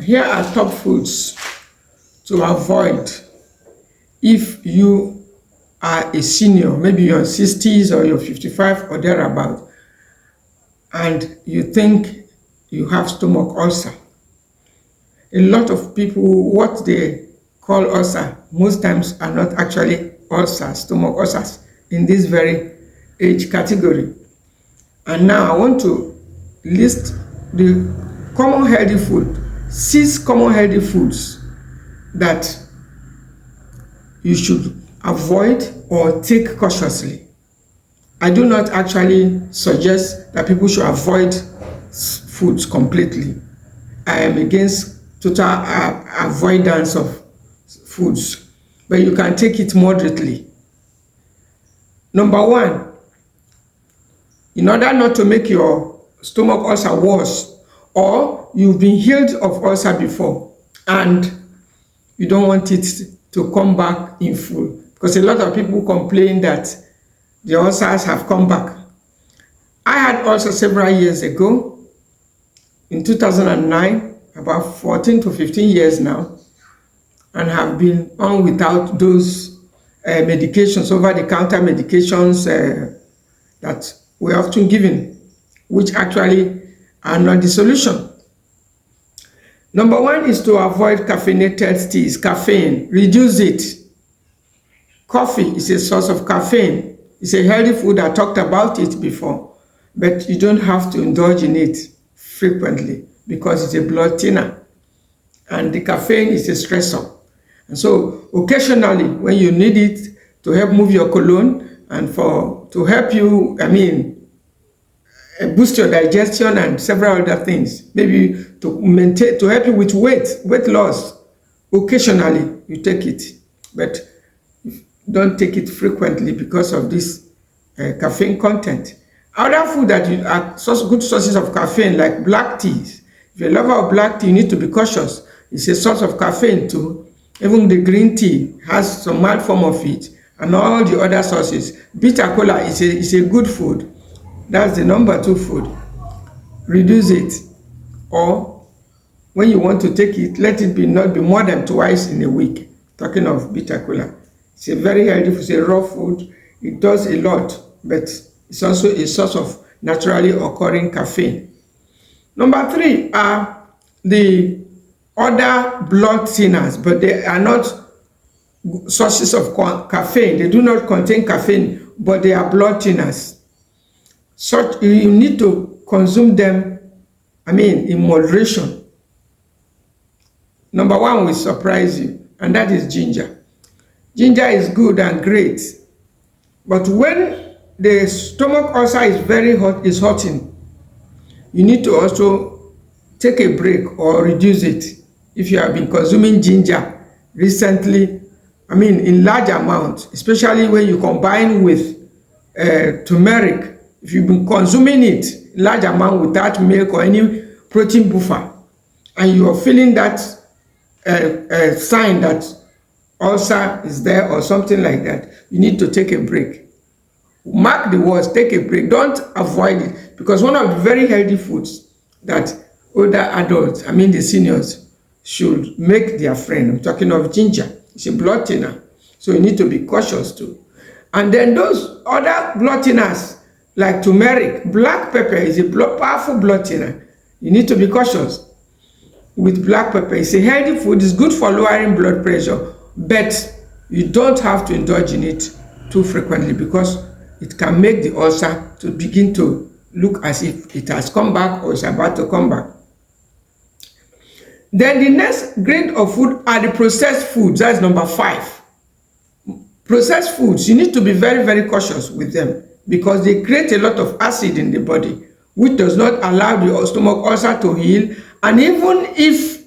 Here are top foods to avoid if you are a senior, maybe you're 60s or you're 55 or thereabout, and you think you have stomach ulcer. A lot of people, what they call ulcer, most times are not actually ulcers, stomach ulcers, in this very age category. And now I want to list the common healthy food, 6 common healthy foods that you should avoid or take cautiously. I do not actually suggest that people should avoid foods completely. I am against total avoidance of foods, but you can take it moderately. Number one, in order not to make your stomach ulcer worse, or you've been healed of ulcer before and you don't want it to come back in full, because a lot of people complain that the ulcers have come back. I had ulcer several years ago, in 2009, about 14 to 15 years now, and have been on without those medications, over-the-counter medications that we're often given, which actually are not the solution. Number one is to avoid caffeinated teas. Caffeine, reduce it. Coffee is a source of caffeine. It's a healthy food. I talked about it before, but you don't have to indulge in it frequently because it's a blood thinner, and the caffeine is a stressor. And so occasionally when you need it to help move your colon and to help you, boost your digestion and several other things, maybe to help you with weight loss, occasionally you take it, but don't take it frequently because of this caffeine content. Other food that are good sources of caffeine, like black teas. If you're a lover of black tea, you need to be cautious. It's a source of caffeine too. Even the green tea has some mild form of it, and all the other sources. Bitter cola is a good food. That's the number 2 food. Reduce it, or when you want to take it, let it not be more than twice in a week. Talking of bitter cola, it's a very healthy food. It's a raw food. It does a lot, but it's also a source of naturally occurring caffeine. Number 3 are the other blood thinners, but they are not sources of caffeine. They do not contain caffeine, but they are blood thinners. Such you need to consume them, in moderation. Number 1 will surprise you, and that is ginger. Ginger is good and great, but when the stomach ulcer is very hot, is hurting, you need to also take a break or reduce it. If you have been consuming ginger recently, in large amounts, especially when you combine with turmeric, if you've been consuming it in large amount without milk or any protein buffer, and you are feeling that sign that ulcer is there or something like that, you need to take a break. Mark the words, take a break. Don't avoid it, because one of the very healthy foods that older adults, the seniors, should make their friend. I'm talking of ginger. It's a blood thinner, so you need to be cautious too. And then those other blood thinners, like turmeric, black pepper is a powerful blood thinner. You need to be cautious with black pepper. It's a healthy food. It's good for lowering blood pressure, but you don't have to indulge in it too frequently, because it can make the ulcer to begin to look as if it has come back or is about to come back. Then the next grade of food are the processed foods. That's number 5. Processed foods, you need to be very, very cautious with them, because they create a lot of acid in the body, which does not allow the stomach ulcer to heal. And even if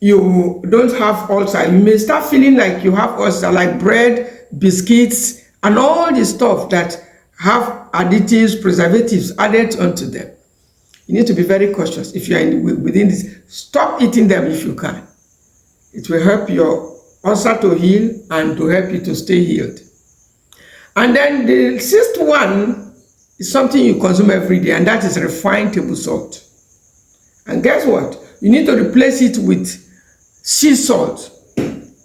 you don't have ulcer, you may start feeling like you have ulcer, like bread, biscuits, and all the stuff that have additives, preservatives added onto them. You need to be very cautious. If you are within this, stop eating them if you can. It will help your ulcer to heal and to help you to stay healed. And then the 6th one is something you consume every day, and that is refined table salt. And guess what? you need to replace it with sea salt.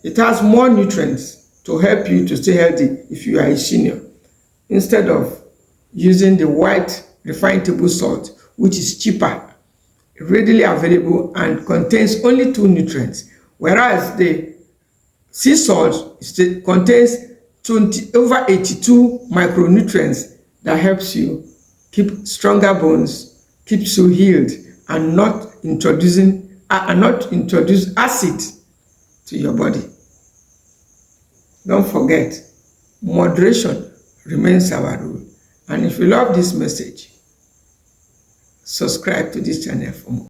It has more nutrients to help you to stay healthy if you are a senior, instead of using the white refined table salt, which is cheaper, readily available, and contains only 2 nutrients, whereas the sea salt contains over 82 micronutrients that helps you keep stronger bones, keeps you healed, and not introduce acid to your body. Don't forget, moderation remains our rule. And if you love this message, subscribe to this channel for more.